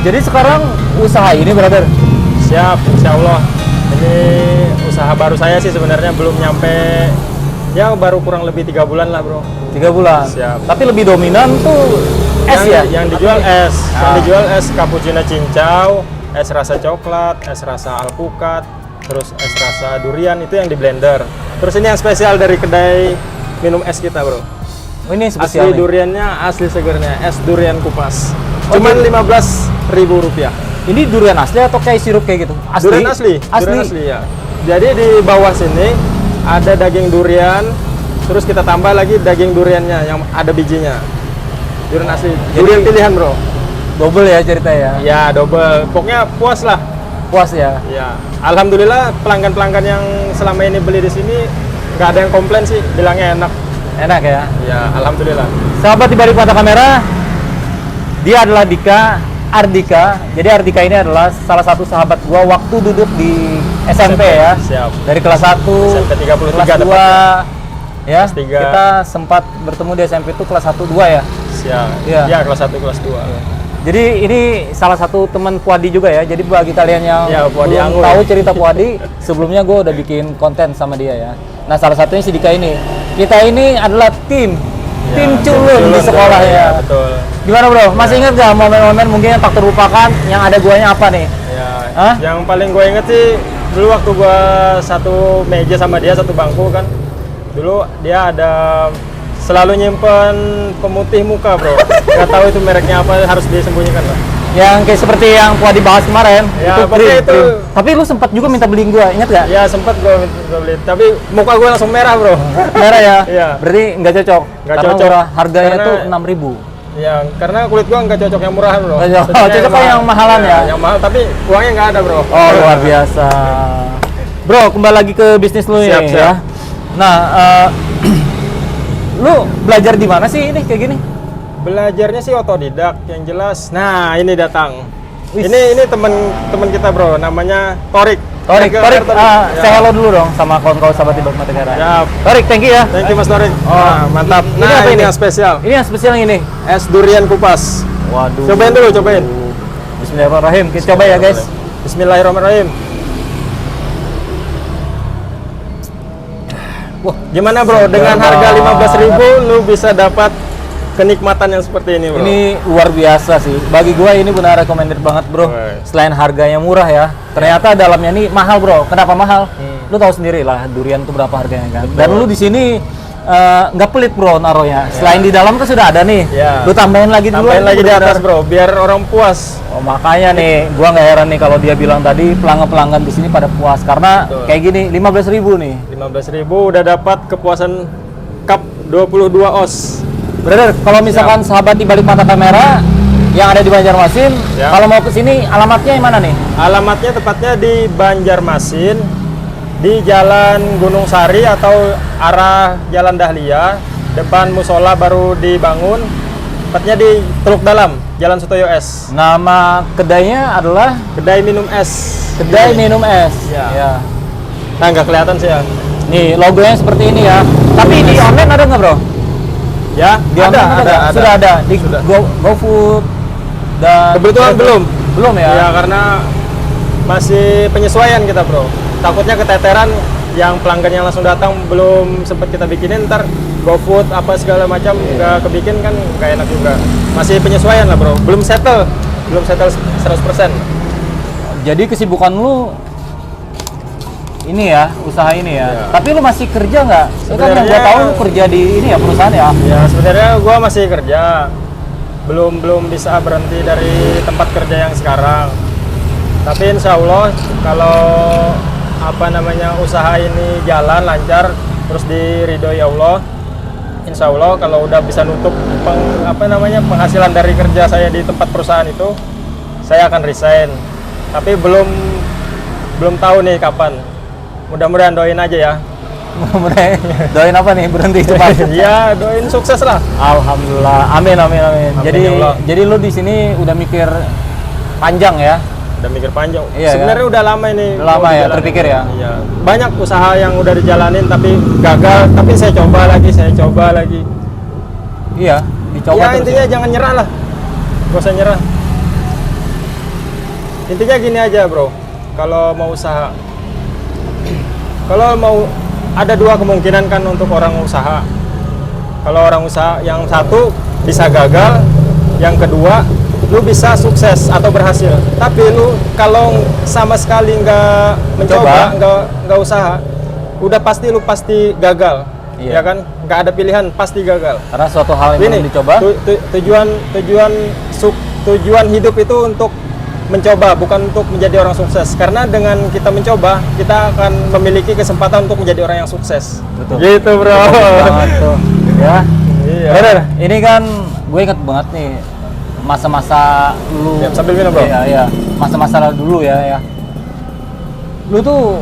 Jadi sekarang usaha ini brother? Siap, insya Allah. Ini usaha baru saya sih sebenarnya, belum nyampe, ya baru kurang lebih 3 bulan lah bro. 3 bulan? Siap. Tapi lebih dominan tuh es ya? Yang dijual es, yang dijual es cappuccino cincau, es rasa coklat, es rasa alpukat, terus es rasa durian, itu yang di blender. Terus ini yang spesial dari kedai minum es kita bro. Oh, ini spesial Asli nih. duriannya, asli segernya, es durian kupas. Cuman Rp15.000. Ini durian asli atau kayak sirup kayak gitu? Asli? Durian asli, durian asli ya. Jadi di bawah sini ada daging durian, terus kita tambah lagi daging duriannya yang ada bijinya. Durian asli, durian pilihan bro. Double ya cerita ya? Ya double, pokoknya puas lah. Puas ya? Ya, alhamdulillah pelanggan-pelanggan yang selama ini beli di sini nggak ada yang komplain sih, bilangnya enak. Enak ya? Ya, alhamdulillah. Sahabat di balik mata kamera, dia adalah Ardika. Jadi Ardika ini adalah salah satu sahabat gua waktu duduk di SMP ya. Siap. Dari kelas 1, SMP 33 kelas 2 tepatnya. ya. Kelas 3. Kita sempat bertemu di SMP itu kelas 1 2 ya. Siap. Iya. Ya, kelas 1, kelas 2. Jadi ini salah satu teman Puadi juga ya. Jadi bagi kalian yang Ya, Puadi belum Anggur. tahu cerita Puadi, sebelumnya gue udah bikin konten sama dia ya. Nah salah satunya si Dika ini. Kita ini adalah tim culun di sekolah ya. Betul. Gimana bro? Masih ingat gak momen-momen mungkin yang tak terlupakan yang ada guanya apa nih? Ya, Hah? yang paling gue inget sih dulu waktu gue satu meja sama dia, satu bangku kan. Dulu dia ada selalu nyimpen pemutih muka bro. Gak tahu itu mereknya apa, harus disembunyikan lah. Yang kayak seperti yang Puadi bahas kemarin. Ya, itu pokoknya itu. Tapi lu sempat juga minta beliin gua, ingat gak? Ya sempet gue beli, tapi muka gue langsung merah bro. Merah ya? Iya. Berarti nggak cocok? Nggak Karena cocok. murah. Harganya Karena- tuh 6.000. Ya, karena kulit gue nggak cocok yang murahan bro. Nggak cocok. Cocoknya Cocok kayak yang mahalan ya? Yang mahal, tapi uangnya nggak ada bro. Oh luar biasa. Bro, kembali lagi ke bisnis lu Siap, nih siap. ya. Nah, lu belajar di mana sih ini kayak gini? Belajarnya sih otodidak yang jelas. Nah ini datang. Wis. Ini teman kita bro, namanya Torik. Torik, Ya. saya hello dulu dong sama kawan-kawan sahabat di balik mata kamera. Siap. Torik, thank you ya. Thank you Mas Torik. Nah, mantap. Ini Nah apa ini ini? yang spesial. Ini yang spesial yang ini. Es durian kupas. Waduh. Cobain dulu, cobain. Bismillahirrahmanirrahim. Kita coba ya guys. Bismillahirrahmanirrahim. Wah, Gimana bro? Dengan harga 15.000 lu bisa dapat kenikmatan yang seperti ini bro. ini luar biasa sih. Bagi gua ini benar recommended banget bro. Woi. Selain harganya murah ya, ternyata dalamnya ini mahal bro. Kenapa mahal? Lu tahu sendiri lah durian tuh berapa harganya kan. Dan lu di sini nggak pelit bro naruhnya. Selain di dalam kan sudah ada nih. Ya. Lu tambahin lagi dulu. Tambahin lagi di atas bro, biar orang puas. Oh, makanya nih, gua nggak heran nih kalau dia bilang tadi pelanggan-pelanggan di sini pada puas karena Betul. kayak gini 15.000 nih. 15.000 udah dapat kepuasan cup 22 os. Brother, kalau misalkan sahabat di balik mata kamera yang ada di Banjarmasin, Ya. kalau mau ke sini alamatnya yang mana nih? Alamatnya tepatnya di Banjarmasin, di Jalan Gunung Sari atau arah Jalan Dahlia, depan musola baru dibangun. Tepatnya di Teluk Dalam, Jalan Sutoyo S. Nama kedainya adalah Kedai minum es. Kedai Ini. Minum Es. Ya. Ya. Nah nggak kelihatan sih ya. Nih logonya seperti ini ya. Tapi di online ada nggak bro? Ya, Di online nggak? Sudah ada di Sudah. GoFood dan Kebetulan belum. Belum ya? Ya karena masih penyesuaian kita bro. Takutnya keteteran, yang pelanggan yang langsung datang belum sempat kita bikinin, ntar GoFood apa segala macam nggak kebikin kan nggak enak juga. Masih penyesuaian lah bro, belum settle 100%. Jadi kesibukan lu ini ya, usaha ini ya. Ya. Tapi lu masih kerja nggak? Ya kan yang gua Sebenarnya- tahu lu kerja di ini ya perusahaan ya. Ya sebenarnya gua masih kerja, belum bisa berhenti dari tempat kerja yang sekarang. Tapi insya Allah kalau usaha ini jalan lancar, terus diridhoi Allah, insya Allah kalau udah bisa nutup penghasilan dari kerja saya di tempat perusahaan itu, saya akan resign. Tapi belum tahu nih kapan. Mudah-mudahan doain aja ya. Mudah-mudahan doain apa nih berhenti cepat. Ya doain sukses lah. Alhamdulillah. Amin amin amin. Amin, Jadi ya Allah. jadi lu di sini udah mikir panjang ya. Udah mikir panjang. Iya, Sebenarnya udah lama ini. Udah lama mau ya, dijalanin. terpikir ya? Iya. Banyak usaha yang udah dijalanin tapi gagal, tapi saya coba lagi. Iya, dicoba Ya terus intinya jangan nyerah lah. Gak usah nyerah. Intinya gini aja bro, kalau mau usaha, kalau mau ada dua kemungkinan kan untuk orang usaha. Kalau orang usaha, yang satu bisa gagal, yang kedua lu bisa sukses atau berhasil. Tapi lu kalau sama sekali nggak mencoba, nggak usaha, udah pasti lu pasti gagal. Iya. Ya kan, nggak ada pilihan, pasti gagal. Karena suatu hal yang belum dicoba. Tujuan hidup itu untuk mencoba, bukan untuk menjadi orang sukses. Karena dengan kita mencoba, kita akan memiliki kesempatan untuk menjadi orang yang sukses. Betul. Gitu bro. Betul banget tuh. Ya. Iya. Bener, ini kan gue inget banget nih masa-masa lu. Ya, sambil minum bro. Iya. Masa-masa dulu ya. Lu tuh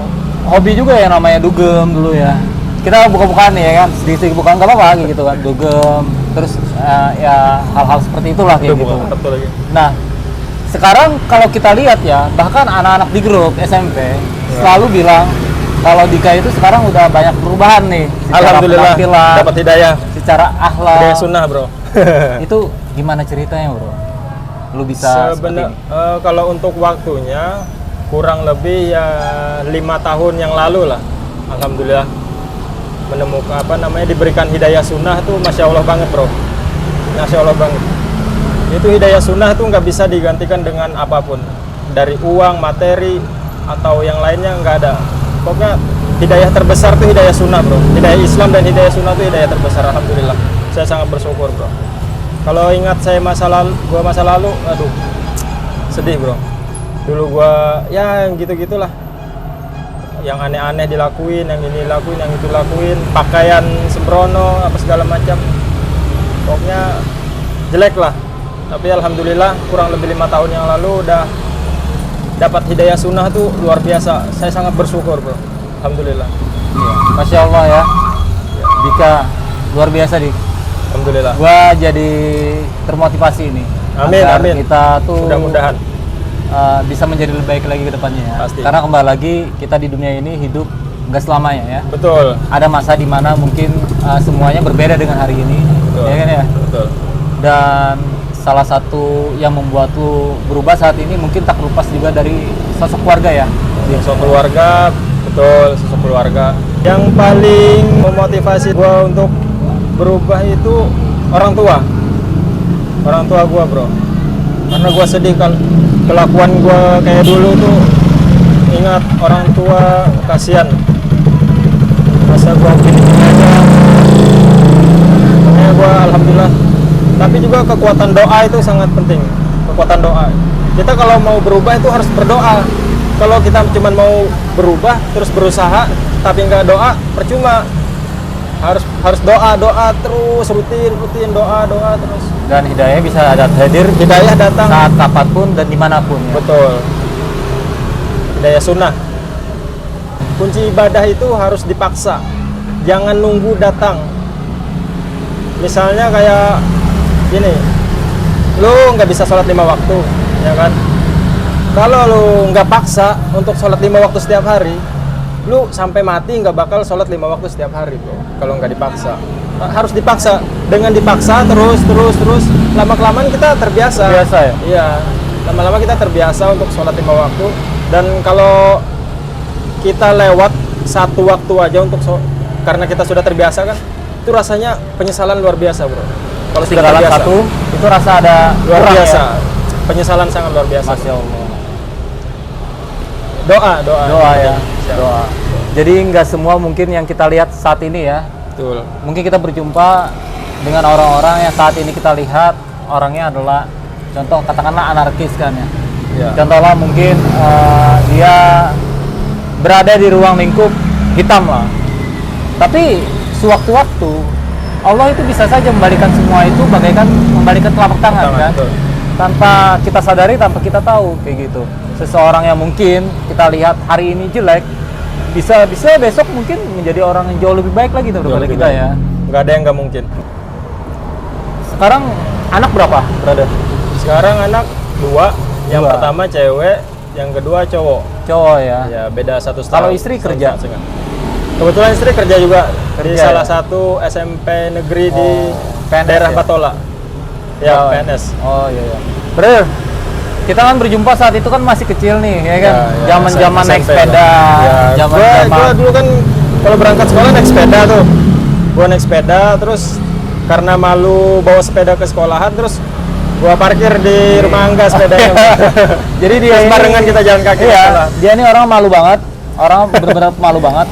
hobi juga ya namanya dugem dulu ya. Kita buka-bukaan nih ya kan, sedikit bukaan nggak apa-apa gitu kan, dugem. Terus ya hal-hal seperti itulah kayak gitu. Betul lagi. Nah, sekarang kalau kita lihat ya, bahkan anak-anak di grup SMP selalu bilang kalau Dika itu sekarang udah banyak perubahan nih. Alhamdulillah dapat hidayah. Secara akhlak. Hidayah sunnah bro. Itu gimana ceritanya bro? Lu bisa seperti ini? Kalau untuk waktunya kurang lebih ya 5 tahun yang lalu lah. Alhamdulillah menemukan diberikan hidayah sunnah tuh masya Allah banget bro. Masya Allah banget. Itu hidayah sunnah tuh nggak bisa digantikan dengan apapun, dari uang, materi atau yang lainnya nggak ada. Pokoknya hidayah terbesar tuh hidayah sunnah bro. Hidayah Islam dan hidayah sunnah tuh hidayah terbesar. Alhamdulillah, saya sangat bersyukur bro. Kalau ingat saya masa lalu, aduh sedih bro. Dulu gua ya yang gitu-gitulah, yang aneh-aneh dilakuin, yang ini dilakuin, yang itu dilakuin, pakaian sembrono apa segala macam. Pokoknya jelek lah. Tapi alhamdulillah kurang lebih 5 tahun yang lalu udah dapat hidayah sunnah tuh luar biasa. Saya sangat bersyukur bro. Alhamdulillah. Iya. Masya Allah ya. Dika luar biasa Dik. Alhamdulillah. Gua jadi termotivasi ini. Amin, agar amin. kita tuh mudah-mudahan bisa menjadi lebih baik lagi ke depannya ya. Pasti. Karena kembali lagi kita di dunia ini hidup nggak selamanya ya. Betul. Ada masa di mana mungkin semuanya berbeda dengan hari ini. Betul. Ya kan ya. Betul. Dan salah satu yang membuat lu berubah saat ini mungkin tak lepas juga dari sosok keluarga ya. Sosok keluarga, betul, sosok keluarga. Yang paling memotivasi gua untuk berubah itu orang tua. Orang tua gua, bro. Karena gua sedih kan kelakuan gua kayak dulu tuh, ingat orang tua, kasihan. Masa gua gini aja. Makanya gua alhamdulillah. Tapi juga kekuatan doa itu sangat penting. Kekuatan doa. Kita kalau mau berubah itu harus berdoa. Kalau kita cuma mau berubah terus berusaha tapi nggak doa, percuma. Harus doa terus, rutin doa terus. Dan hidayah bisa hadir, Hidayah datang saat kapanpun dan dimanapun ya. betul. Hidayah sunnah. Kunci ibadah itu harus dipaksa. Jangan nunggu datang. Misalnya kayak gini, lu nggak bisa sholat 5 waktu, ya kan? Kalau lu nggak paksa untuk sholat 5 waktu setiap hari, lu sampai mati nggak bakal sholat 5 waktu setiap hari, bro. Kalau nggak dipaksa, harus dipaksa. Dengan dipaksa terus, lama-kelamaan kita terbiasa. Biasa ya? Iya, lama-lama kita terbiasa untuk sholat 5 waktu. Dan kalau kita lewat 1 waktu aja untuk karena kita sudah terbiasa kan, itu rasanya penyesalan luar biasa, bro. Kalau sudah Ketinggalan terbiasa, satu, itu rasa ada luar kurang biasa. ya? Penyesalan sangat luar biasa. Masya Allah. Doa Ya, Siap. doa. Jadi nggak semua mungkin yang kita lihat saat ini ya. Betul. Mungkin kita berjumpa dengan orang-orang yang saat ini kita lihat orangnya adalah contoh katakanlah anarkis kan ya. Ya. Contohnya mungkin dia berada di ruang lingkup hitam lah. Tapi sewaktu-waktu Allah itu bisa saja membalikan semua itu bagaikan membalikan telapak tangan kan. Betul. Tanpa kita sadari, tanpa kita tahu kayak gitu. Seseorang yang mungkin kita lihat hari ini jelek bisa besok mungkin menjadi orang yang jauh lebih baik lagi daripada kita ya. Nggak ada yang nggak mungkin. Sekarang anak berapa, brother? Sekarang anak 2, yang Dua. pertama cewek, yang kedua cowok. Cowok ya. Ya beda 1 tahun. Kalau istri kerja? Kebetulan istri kerja juga di Kerja, salah ya? satu SMP negeri di PNS daerah ya? Batola. Ya, Oh, PNS. Oh iya. Brother, kita kan berjumpa saat itu kan masih kecil nih, ya kan? Zaman-zaman naik SMP sepeda, lah. Gua dulu kan kalau berangkat sekolah naik sepeda tuh. Gua naik sepeda, terus karena malu bawa sepeda ke sekolahan, terus gua parkir di rumah Angga sepedanya. Jadi dia Terus ini, barengan kita jalan kaki ke iya, sekolah. dia ini orang malu banget, orang benar-benar malu banget.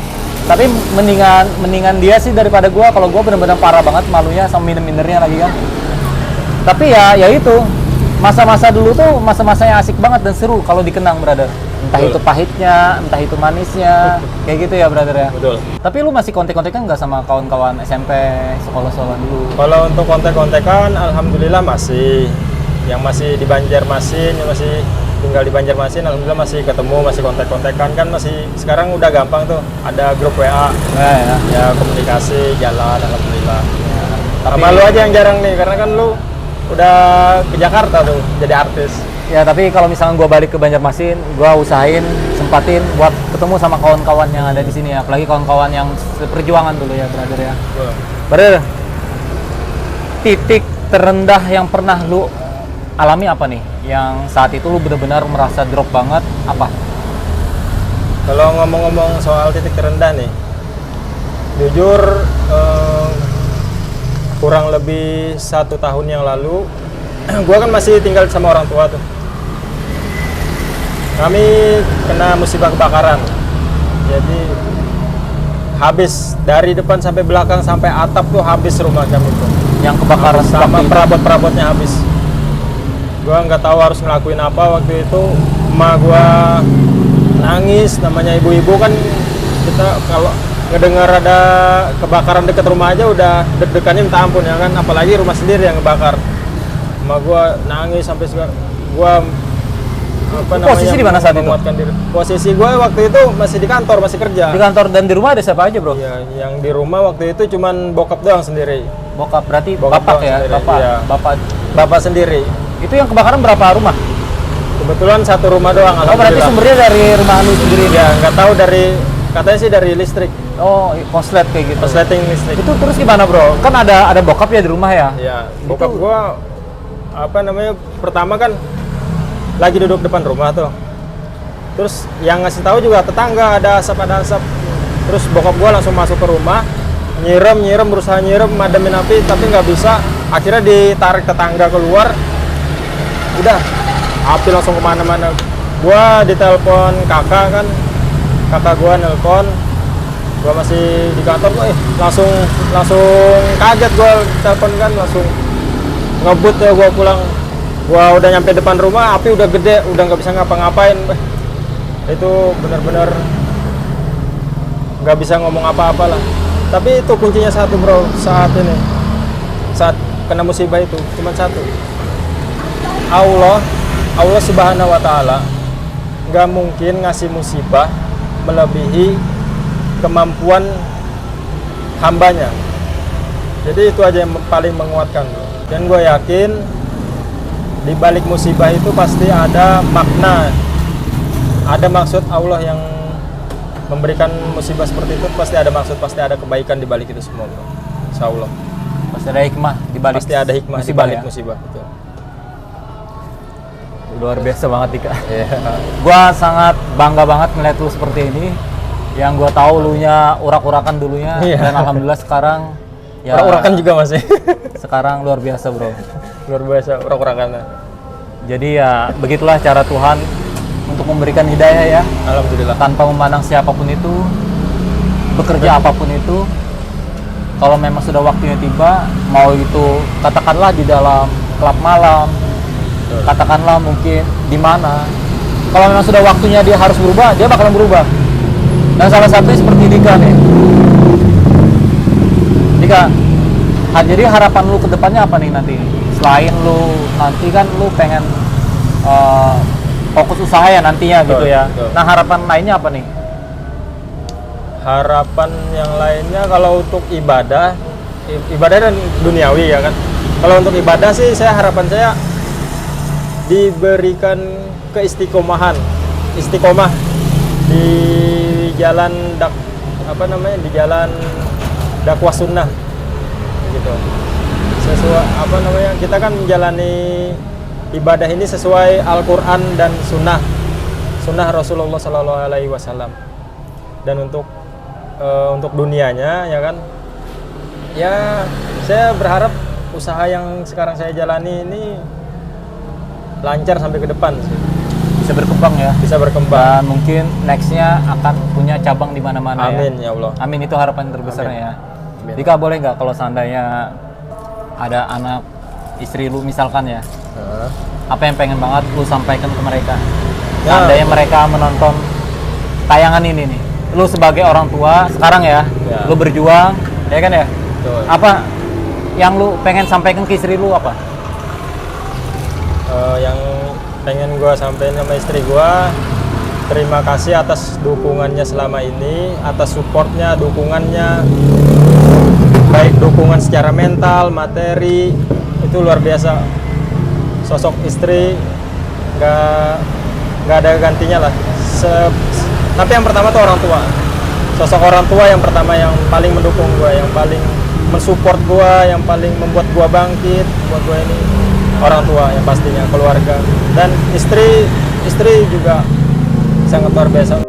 Tapi mendingan dia sih daripada gua. Kalau gua benar-benar parah banget malunya sama minder-mindernya lagi kan. Tapi ya itu masa-masa dulu tuh masa-masa yang asik banget dan seru kalau dikenang, brother. Entah Betul. itu pahitnya, entah itu manisnya, kayak gitu ya, brother ya. Betul. Tapi lu masih kontek-kontekan nggak sama kawan-kawan SMP, sekolah-sekolah dulu? Kalau untuk kontek-kontekan, alhamdulillah masih. Yang masih di Banjarmasin, yang masih tinggal di Banjarmasin, alhamdulillah masih ketemu, masih kontek-kontekan kan masih. Sekarang udah gampang tuh, ada grup WA, Ya. ya komunikasi jalan, alhamdulillah. Tapi- Sama lu aja yang jarang nih, karena kan lu udah ke Jakarta tuh jadi artis. Ya, tapi kalau misalnya gua balik ke Banjarmasin, gua usahain sempatin buat ketemu sama kawan-kawan yang ada di sini ya, apalagi kawan-kawan yang seperjuangan dulu ya, brother ya. Brother, titik terendah yang pernah lu alami apa nih? Yang saat itu lu benar-benar merasa drop banget, apa? Kalau ngomong-ngomong soal titik terendah nih, jujur kurang lebih 1 tahun yang lalu, gua kan masih tinggal sama orang tua tuh. Kami kena musibah kebakaran, jadi habis dari depan sampai belakang sampai atap tuh habis rumah kami tuh. Yang kebakaran Sama waktu itu? perabot-perabotnya habis. Gua nggak tahu harus ngelakuin apa waktu itu. Emak gua nangis, namanya ibu-ibu kan, kita kalau ngedengar ada kebakaran dekat rumah aja udah deg-degannya minta ampun ya kan, apalagi rumah sendiri yang kebakar. Emak gua nangis sampai gua Posisi di mana saat itu? menguatkan diri. Posisi gua waktu itu masih di kantor, masih kerja. Di kantor dan di rumah ada siapa aja, bro? Iya, yang di rumah waktu itu cuman bokap doang sendiri. Bokap, berarti Bokap bapak doang ya? sendiri, Bapak, iya. bapak. Sendiri. Itu yang kebakaran berapa rumah? Kebetulan 1 rumah doang, Oh, berarti alhamdulillah. sumbernya dari rumah lu sendiri? Ya, nggak tahu katanya sih dari listrik, Oh, konslet kayak gitu. konsleting listrik. Itu terus gimana, bro? Kan ada bokap ya di rumah ya? Ya, bokap gua pertama kan lagi duduk depan rumah tuh. Terus yang ngasih tahu juga tetangga ada asap. Terus bokap gua langsung masuk ke rumah, nyiram, berusaha nyiram, mademin api, tapi nggak bisa. Akhirnya ditarik tetangga keluar. Udah, api langsung kemana-mana. Gua ditelepon kakak kan, kakak gua nelpon. Gua masih di kantor, langsung kaget gua telepon kan, langsung ngebut ya gua pulang. Gua udah nyampe depan rumah, api udah gede, udah nggak bisa ngapa-ngapain. Itu benar-benar nggak bisa ngomong apa-apa lah. Tapi itu kuncinya satu, bro, saat kena musibah itu cuma satu. Allah Subhanahu wa Ta'ala nggak mungkin ngasih musibah melebihi kemampuan hambanya. Jadi itu aja yang paling menguatkan, bro. Dan gue yakin di balik musibah itu pasti ada makna, ada maksud. Allah yang memberikan musibah seperti itu pasti ada maksud, pasti ada kebaikan di balik itu semua, bro. Insya Allah. Pasti ada hikmah di balik. Pasti ada hikmah di musibah balik ya? musibah. Betul. Luar biasa banget, Dika. Iya. Gua sangat bangga banget ngeliat lu seperti ini. Yang gua tahu lunya urak-urakan dulunya, Iya. dan alhamdulillah sekarang ya Urak-urakan juga masih. sekarang luar biasa, bro. Luar biasa urak-urakannya. Jadi ya begitulah cara Tuhan untuk memberikan hidayah ya, Alhamdulillah. tanpa memandang siapapun itu, bekerja apapun itu. Kalau memang sudah waktunya tiba, mau itu katakanlah di dalam klub malam, katakanlah mungkin di mana, kalau memang sudah waktunya dia harus berubah, dia bakalan berubah. Dan salah satunya seperti Dika nih. Dika, jadi harapan lu ke depannya apa nih nanti? Selain lu nanti kan lu pengen fokus usaha ya nantinya gitu Betul, ya. betul. Nah, harapan lainnya apa nih? Harapan yang lainnya kalau untuk ibadah dan duniawi ya kan. Kalau untuk ibadah sih harapan saya diberikan istiqomah di jalan di jalan dakwah sunnah gitu. Kita kan menjalani ibadah ini sesuai Al-Quran dan sunnah Rasulullah Sallallahu Alaihi Wasallam. Dan untuk dunianya ya kan, ya saya berharap usaha yang sekarang saya jalani ini lancar sampai ke depan sih. Bisa berkembang ya. Bisa berkembang. Dan mungkin nextnya akan punya cabang di mana-mana ya. Amin ya Allah. Amin, itu harapan terbesarnya ya. Amin. Dika, boleh nggak kalau seandainya ada anak istri lu misalkan ya, apa yang pengen banget lu sampaikan ke mereka? Ya. Seandainya mereka menonton tayangan ini nih, lu sebagai orang tua sekarang ya, Ya. lu berjuang, ya kan ya? Betul. Apa yang lu pengen sampaikan ke istri lu apa? Yang pengen gue sampaikan sama istri gue, terima kasih atas dukungannya selama ini, atas supportnya, dukungannya, baik dukungan secara mental, materi, itu luar biasa. Sosok istri nggak ada gantinya lah. Tapi yang pertama tuh orang tua. Sosok orang tua yang pertama, yang paling mendukung gue, yang paling mensupport gue, yang paling membuat gue bangkit, buat gue ini orang tua yang pastinya, keluarga, dan istri juga sangat luar biasa.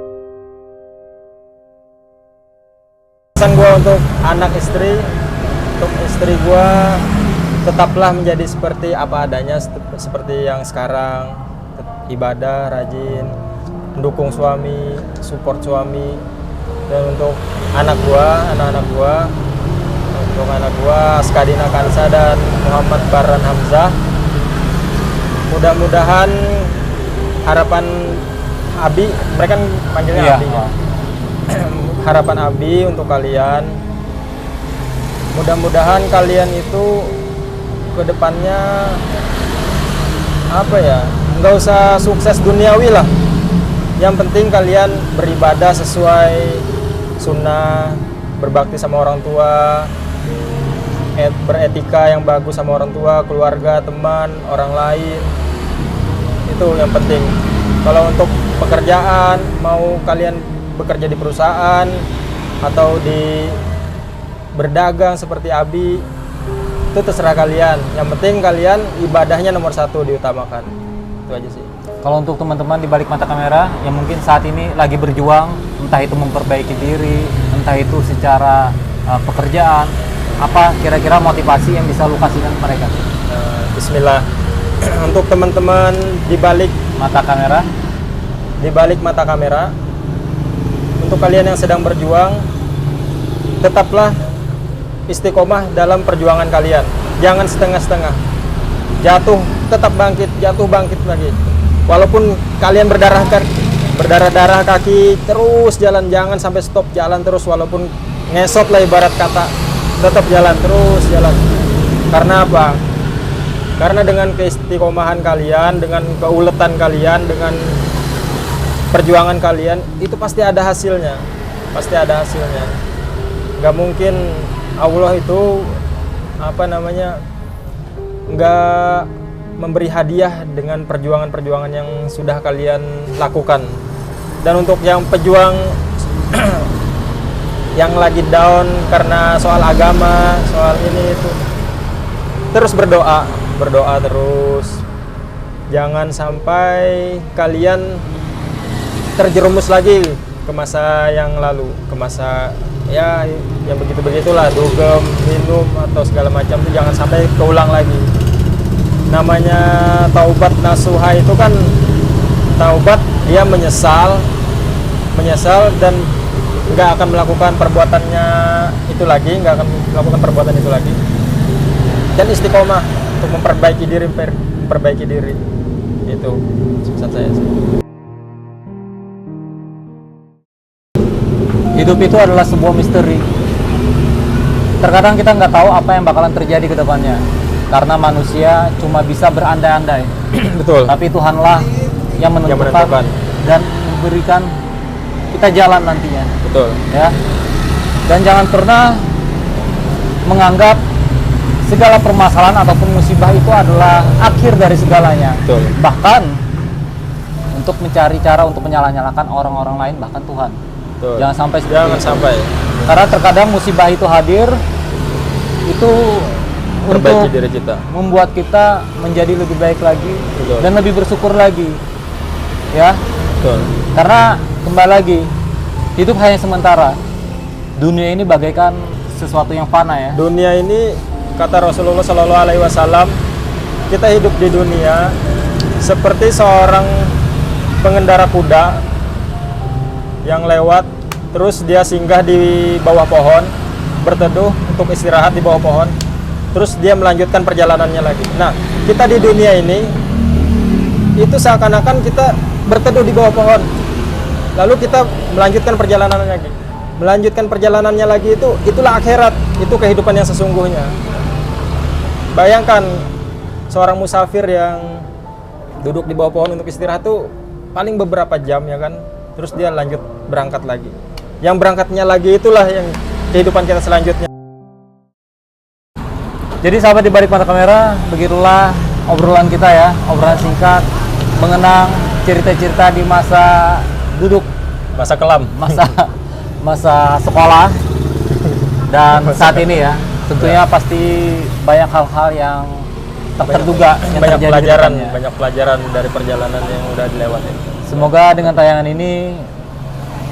Pesan gue untuk anak istri, untuk istri gue, tetaplah menjadi seperti apa adanya, seperti yang sekarang, ibadah, rajin, mendukung suami, support suami. Dan untuk anak gua, Skadina Kansa dan Muhammad Baran Hamzah, mudah-mudahan harapan Abi, mereka kan panggilnya Iya. Abi ya. Harapan Abi untuk kalian, mudah-mudahan kalian itu ke depannya apa ya, nggak usah sukses duniawi lah, yang penting kalian beribadah sesuai sunnah, berbakti sama orang tua, beretika yang bagus sama orang tua, keluarga, teman, orang lain. Itu yang penting. Kalau untuk pekerjaan, mau kalian bekerja di perusahaan atau di berdagang seperti Abi, itu terserah kalian. Yang penting kalian ibadahnya nomor satu diutamakan. Itu aja sih. Kalau untuk teman-teman di balik mata kamera yang mungkin saat ini lagi berjuang, entah itu memperbaiki diri, entah itu secara pekerjaan, apa kira-kira motivasi yang bisa lu kasihkan ke mereka? Bismillah. Untuk teman-teman di balik Mata kamera, mata kamera, untuk kalian yang sedang berjuang, tetaplah istiqomah dalam perjuangan kalian. Jangan setengah-setengah. Jatuh, tetap bangkit, jatuh bangkit lagi. Walaupun kalian berdarah-darah kaki, terus jalan, jangan sampai stop jalan terus, walaupun ngesot lah ibarat kata, tetap jalan terus jalan. Karena apa? Karena dengan keistiqomahan kalian, dengan keuletan kalian, dengan perjuangan kalian, itu pasti ada hasilnya. Pasti ada hasilnya. Nggak mungkin Allah itu nggak memberi hadiah dengan perjuangan-perjuangan yang sudah kalian lakukan. Dan untuk yang pejuang yang lagi down karena soal agama, soal ini itu, terus berdoa terus. Jangan sampai kalian terjerumus lagi ke masa yang lalu, ke masa ya yang begitu-begitulah, dugem, minum atau segala macam itu jangan sampai keulang lagi. Namanya taubat nasuha itu kan taubat, dia menyesal dan nggak akan melakukan perbuatannya itu lagi, nggak akan melakukan perbuatan itu lagi, dan istiqomah untuk memperbaiki diri. Itu pesan saya sih. hidup itu adalah sebuah misteri. Terkadang kita nggak tahu apa yang bakalan terjadi ke depannya, karena manusia cuma bisa berandai-andai. Betul. Tapi Tuhanlah yang menentukan dan memberikan kita jalan nantinya. Betul. Ya. Dan jangan pernah menganggap segala permasalahan ataupun musibah itu adalah akhir dari segalanya. Betul. Bahkan untuk mencari cara untuk menyalah-nyalahkan orang-orang lain, bahkan Tuhan. Betul. Jangan sampai seperti itu. sampai. Karena terkadang musibah itu hadir itu perbaiki untuk diri kita. membuat kita menjadi lebih baik lagi Betul. dan lebih bersyukur lagi, ya. Betul. Karena kembali lagi, hidup hanya sementara. Dunia ini bagaikan sesuatu yang fana ya. Dunia ini, kata Rasulullah Shallallahu Alaihi Wasallam, kita hidup di dunia seperti seorang pengendara kuda yang lewat, terus dia singgah di bawah pohon, berteduh untuk istirahat di bawah pohon, terus dia melanjutkan perjalanannya lagi. Nah, kita di dunia ini itu seakan-akan kita berteduh di bawah pohon, lalu kita melanjutkan perjalanannya lagi. Melanjutkan perjalanannya lagi itulah akhirat, itu kehidupan yang sesungguhnya. Bayangkan seorang musafir yang duduk di bawah pohon untuk istirahat tuh paling beberapa jam ya kan, terus dia lanjut berangkat lagi. Yang berangkatnya lagi itulah yang kehidupan kita selanjutnya. Jadi sahabat di balik mata kamera, begitulah obrolan kita ya, obrolan singkat mengenang cerita-cerita di masa duduk, Masa kelam. masa sekolah dan saat ini ya. Tentunya pasti banyak hal-hal yang tak terduga yang banyak terjadi di pelajaran, depannya. banyak pelajaran dari perjalanan yang udah dilewatin. Semoga dengan tayangan ini,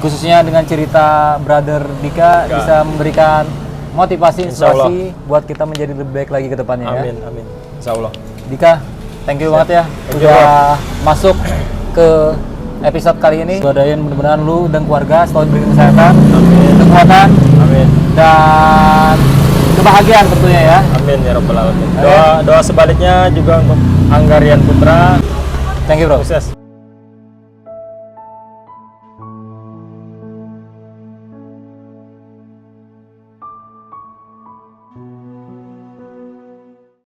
khususnya dengan cerita Brother Dika, bisa memberikan motivasi, Insya Allah. inspirasi buat kita menjadi lebih baik lagi ke depannya ya. Amin, amin. Insya Allah. Dika, thank you banget ya Thank you, sudah masuk ke episode kali ini. Gua doain mudah-mudahan lu dan keluarga selalu diberi kesehatan, kekuatan, Amin. dan kebahagiaan tentunya ya. Amin ya rabbal alamin. Amin. Doa sebaliknya juga untuk Anggarian Putra. Thank you bro. Sukses.